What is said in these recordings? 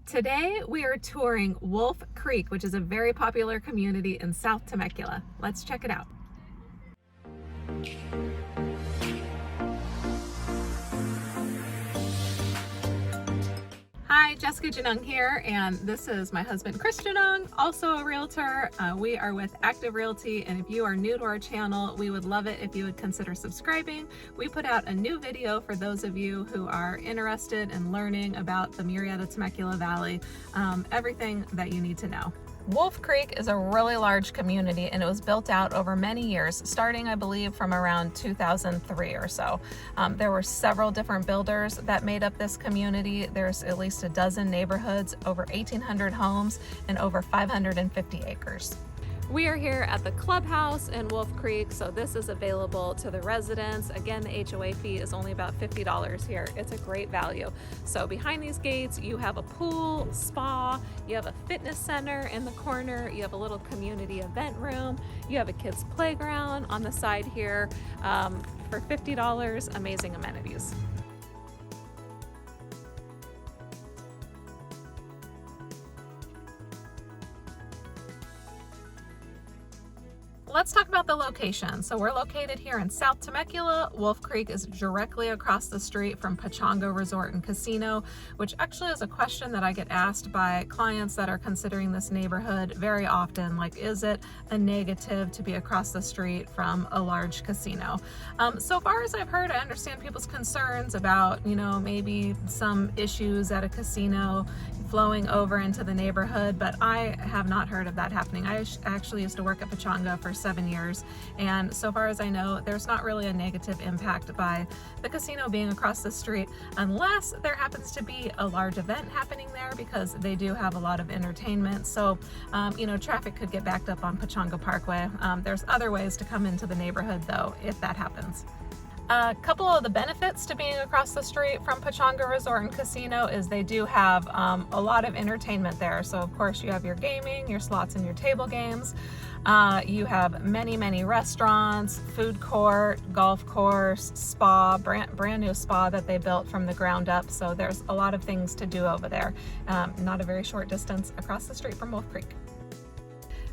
Today we are touring Wolf Creek, which is a very popular community in South Temecula. Let's check it out. Hi, Jessica Genung here, and this is my husband Chris Genung, also a realtor. We are with Active Realty, and if you are new to our channel, we would love it if you would consider subscribing. We put out a new video for those of you who are interested in learning about the Murrieta Temecula Valley, everything that you need to know. Wolf Creek is a really large community, and it was built out over many years, starting I believe from around 2003 or so. There were several different builders that made up this community. There's at least a dozen neighborhoods, over 1,800 homes, and over 550 acres. We are here at the clubhouse in Wolf Creek, so this is available to the residents. Again, the HOA fee is only about $50 here. It's a great value. So behind these gates, you have a pool, spa, you have a fitness center in the corner, you have a little community event room, you have a kids playground on the side here. For $50, amazing amenities. Let's talk about the location. So we're located here in South Temecula. Wolf Creek is directly across the street from Pechanga Resort and Casino, which actually is a question that I get asked by clients that are considering this neighborhood very often. Like, is it a negative to be across the street from a large casino? So far as I've heard, I understand people's concerns about, maybe some issues at a casino flowing over into the neighborhood, but I have not heard of that happening. I actually used to work at Pechanga for 7 years, and so far as I know, there's not really a negative impact by the casino being across the street, unless there happens to be a large event happening there, because they do have a lot of entertainment. So, traffic could get backed up on Pechanga Parkway. There's other ways to come into the neighborhood though, if that happens. A couple of the benefits to being across the street from Pechanga Resort and Casino is they do have a lot of entertainment there. So of course you have your gaming, your slots, and your table games. You have many restaurants, food court, golf course, spa, brand new spa that they built from the ground up. So there's a lot of things to do over there. Not a very short distance across the street from Wolf Creek.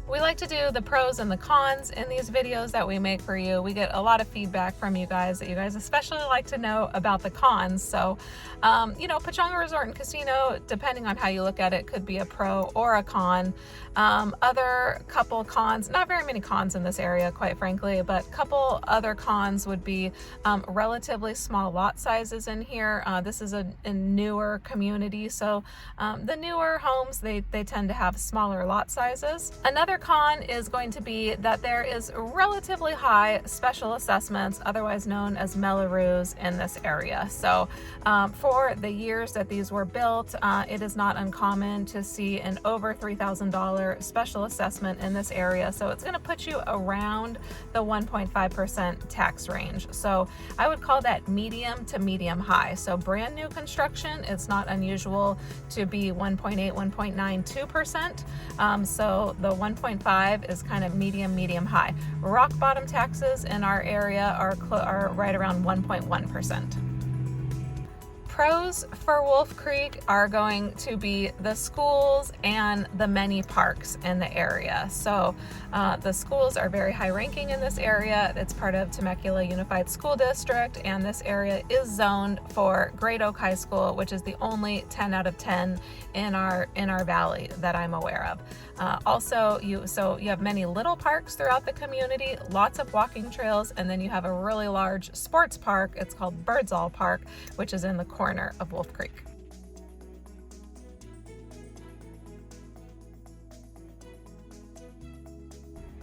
We like to do the pros and the cons in these videos that we make for you. We get a lot of feedback from you guys that you guys especially like to know about the cons. So, Pechanga Resort and Casino, depending on how you look at it, could be a pro or a con. Other couple cons, not very many cons in this area, quite frankly, but couple other cons would be relatively small lot sizes in here. This is a newer community, so the newer homes, they tend to have smaller lot sizes. Another con is going to be that there is relatively high special assessments, otherwise known as Melloroos, in this area. So for the years that these were built, it is not uncommon to see an over $3,000 special assessment in this area. So it's going to put you around the 1.5% tax range. So I would call that medium to medium high. So brand new construction, it's not unusual to be 1.8, 1.92%. So the 1.5 is kind of medium high. Rock bottom taxes in our area are right around 1.1%. Pros for Wolf Creek are going to be the schools and the many parks in the area. So the schools are very high ranking in this area. It's part of Temecula Unified School District, and this area is zoned for Great Oak High School, which is the only 10 out of 10 in our valley that I'm aware of. Also, you have many little parks throughout the community, lots of walking trails, and then you have a really large sports park. It's called Birdsall Park, which is in the corner of Wolf Creek.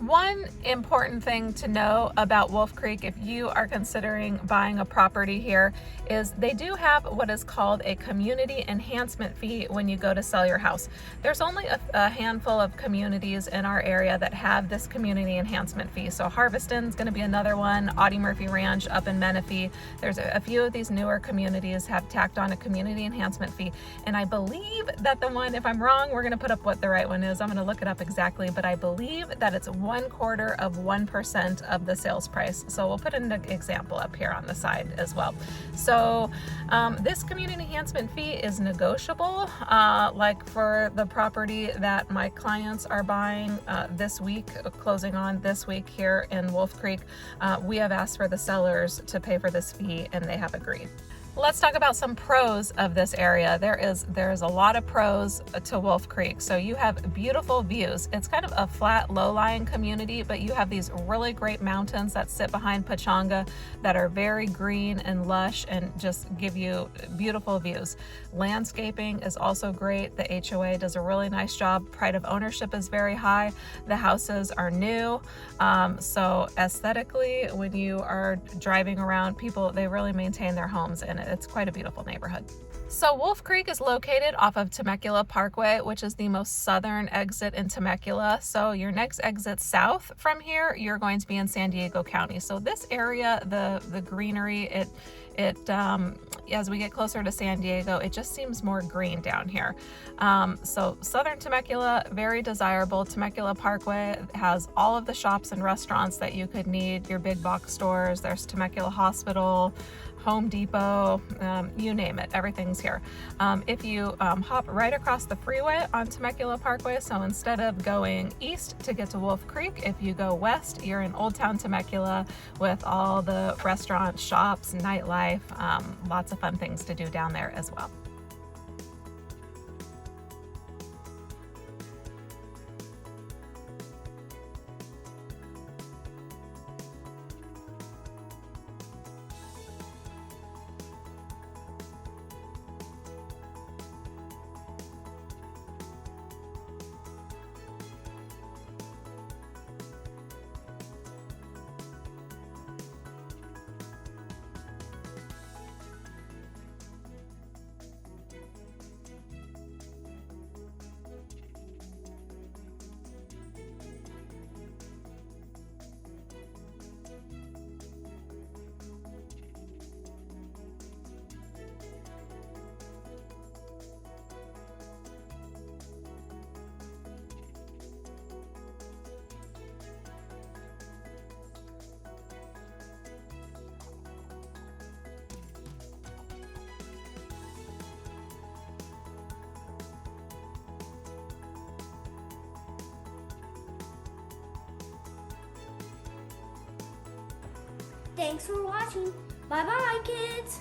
One important thing to know about Wolf Creek, if you are considering buying a property here, is they do have what is called a community enhancement fee when you go to sell your house. There's only a handful of communities in our area that have this community enhancement fee. So Harveston's going to be another one, Audie Murphy Ranch up in Menifee. There's a few of these newer communities have tacked on a community enhancement fee. And I believe that the one, if I'm wrong, we're going to put up what the right one is. I'm going to look it up exactly, but I believe that it's 1/4% of the sales price. So we'll put an example up here on the side as well. So this community enhancement fee is negotiable. Like for the property that my clients are buying this week, closing on this week here in Wolf Creek, we have asked for the sellers to pay for this fee and they have agreed. Let's talk about some pros of this area. There is a lot of pros to Wolf Creek. So you have beautiful views. It's kind of a flat, low-lying community, but you have these really great mountains that sit behind Pechanga that are very green and lush and just give you beautiful views. Landscaping is also great. The HOA does a really nice job. Pride of ownership is very high. The houses are new. So aesthetically, when you are driving around, people, they really maintain their homes, and it's quite a beautiful neighborhood. So Wolf Creek is located off of Temecula Parkway, which is the most southern exit in Temecula. So your next exit south from here, you're going to be in San Diego County. So this area, the greenery, as we get closer to San Diego, it just seems more green down here. So southern Temecula, very desirable. Temecula Parkway has all of the shops and restaurants that you could need, your big box stores. There's Temecula Hospital, Home Depot, you name it, everything's here. If you hop right across the freeway on Temecula Parkway, so instead of going east to get to Wolf Creek, if you go west, you're in Old Town Temecula with all the restaurants, shops, nightlife, lots of fun things to do down there as well. Thanks for watching. Bye bye, kids.